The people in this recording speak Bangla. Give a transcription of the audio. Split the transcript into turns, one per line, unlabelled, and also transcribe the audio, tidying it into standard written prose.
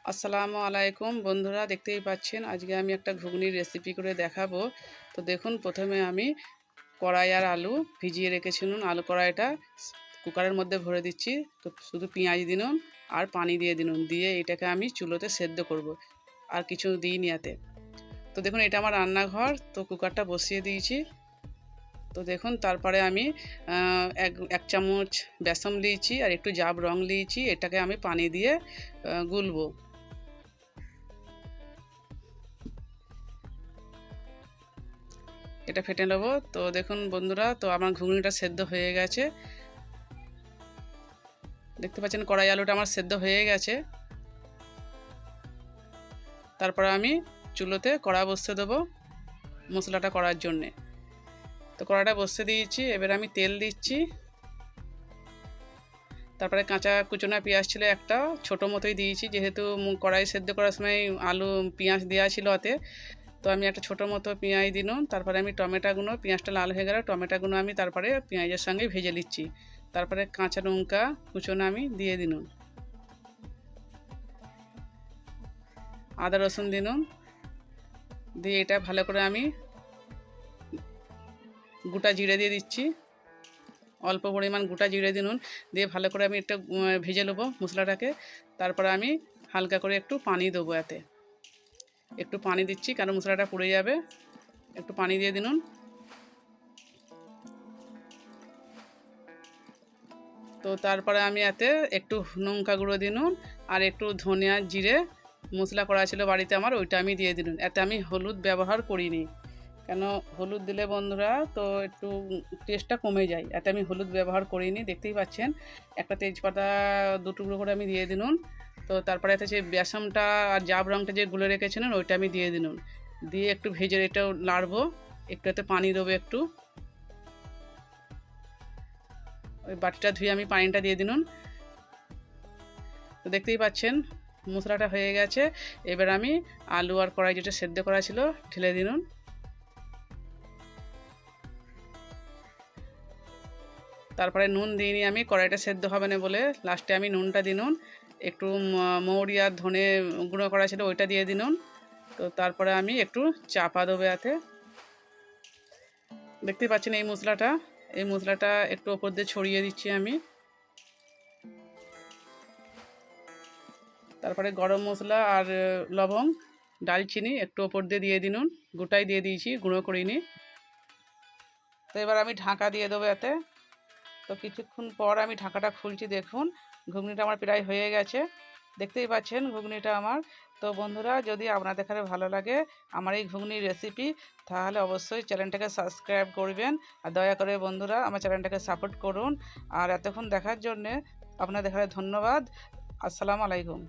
আসসালামু আলাইকুম বন্ধুরা, দেখতেই পাচ্ছেন আজকে আমি একটা ঘুগনির রেসিপি করে দেখাবো। তো দেখুন, প্রথমে আমি কড়াই আর আলু ভিজিয়ে রেখেছিলাম। আলু কড়াইটা কুকারের মধ্যে ভরে দিচ্ছি। তো শুধু পেঁয়াজ দিনুন আর পানি দিয়ে দিনুন, দিয়ে এটাকে আমি চুলোতে সেদ্ধ করব, আর কিছু দিইনি এতে। তো দেখুন, এটা আমার রান্নাঘর। তো কুকারটা বসিয়ে দিয়েছি। তো দেখুন, তারপরে আমি এক চামচ বেসন দিয়েছি আর একটু জাব রং দিয়েছি। এটাকে আমি পানি দিয়ে গুলবো। এটা ফেটে নেব। তো দেখুন বন্ধুরা, তো আমার ঘুগনিটা সেদ্ধ হয়ে গেছে। দেখতে পাচ্ছেন কড়াই আলুটা আমার সেদ্ধ হয়ে গেছে। তারপর আমি চুলোতে কড়া বসিয়ে দেবো মশলাটা করার জন্যে। তো কড়াটা বসিয়ে দিয়েছি। এবার আমি তেল দিচ্ছি। তারপরে কাঁচা কুচনা পেঁয়াজ ছিল একটা, ছোটো মতোই দিয়েছি, যেহেতু কড়াই সেদ্ধ করার সময় আলু পেঁয়াজ দেওয়া ছিল ওতে। তো আমি একটা ছোটো মতো পেঁয়াজ দিলাম। তারপরে আমি টমেটোগুলো, পেঁয়াজটা লাল হয়ে গেলে টমেটোগুলো আমি তারপরে পেঁয়াজের সঙ্গে ভেজে নিচ্ছি। তারপরে কাঁচা লঙ্কা কুচনো আমি দিয়ে দিলাম, আদা রসুন দিলাম, দিয়ে এটা ভালো করে আমি গোটা জিরে দিয়ে দিচ্ছি। অল্প পরিমাণ গোটা জিরে দিনুন, দিয়ে ভালো করে আমি একটু ভেজে নেবো মশলাটাকে। তারপরে আমি হালকা করে একটু পানি দেবো, এতে একটু পানি দিচ্ছি কারণ মশলাটা পুড়ে যাবে। একটু পানি দিয়ে দিনুন। তো তারপরে আমি এতে একটু লঙ্কা গুঁড়ো দিনুন আর একটু ধনিয়া জিরে মশলা করা ছিল বাড়িতে আমার, ওইটা আমি দিয়ে দিনুন। এতে আমি হলুদ ব্যবহার করিনি, কেন হলুদ দিলে বন্ধুরা তো একটু টেস্টটা কমে যায়। এতে আমি হলুদ ব্যবহার করিনি। দেখতেই পাচ্ছেন একটা তেজপাতা দু টুকরো করে আমি দিয়ে দিনুন। তো তারপরে এতে যে বেসনটা আর জাব রঙটা যে গুলে রেখেছিলেন ওইটা আমি দিয়ে দিনুন, দিয়ে একটু ভেজে এটাও নাড়বো। একটু এতে পানি দেবো একটু, ওই বাটিটা ধুয়ে আমি পানিটা দিয়ে দিনুন। তো দেখতেই পাচ্ছেন মশলাটা হয়ে গেছে। এবার আমি আলু আর কড়াই যেটা সেদ্ধ করা ছিল ঢেলে দিনুন। তারপরে নুন দিইনি আমি, কড়াইটা সেদ্ধ হবে না বলে লাস্টে আমি নুনটা দিনুন। একটু মৌরি আর ধনে গুঁড়ো করা ছিল ওইটা দিয়ে দিনুন। তো তারপরে আমি একটু চাপা দেবো এতে। দেখতেই পাচ্ছেন এই মশলাটা একটু ওপর দিয়ে ছড়িয়ে দিচ্ছি আমি। তারপরে গরম মশলা আর লবং, ডালচিনি একটু ওপর দিয়ে দিনুন। গোটাই দিয়ে দিয়েছি, গুঁড়ো করিনি। তো এবার আমি ঢাকা দিয়ে দেবো এতে। তো কিছুক্ষণ পর আমি ঢাকাটা খুলছি। দেখুন ঘুগনিটা আমার প্রায় হয়ে গেছে। দেখতেই পাচ্ছেন ঘুগনিটা আমার। তো বন্ধুরা, যদি আপনাদের কাছে ভালো লাগে আমার এই ঘুগনির রেসিপি, তাহলে অবশ্যই চ্যানেলটাকে সাবস্ক্রাইব করবেন। আর দয়া করে বন্ধুরা আমার চ্যানেলটাকে সাপোর্ট করুন। আর এতক্ষণ দেখার জন্যে আপনাদের ধন্যবাদ। আসসালামু আলাইকুম।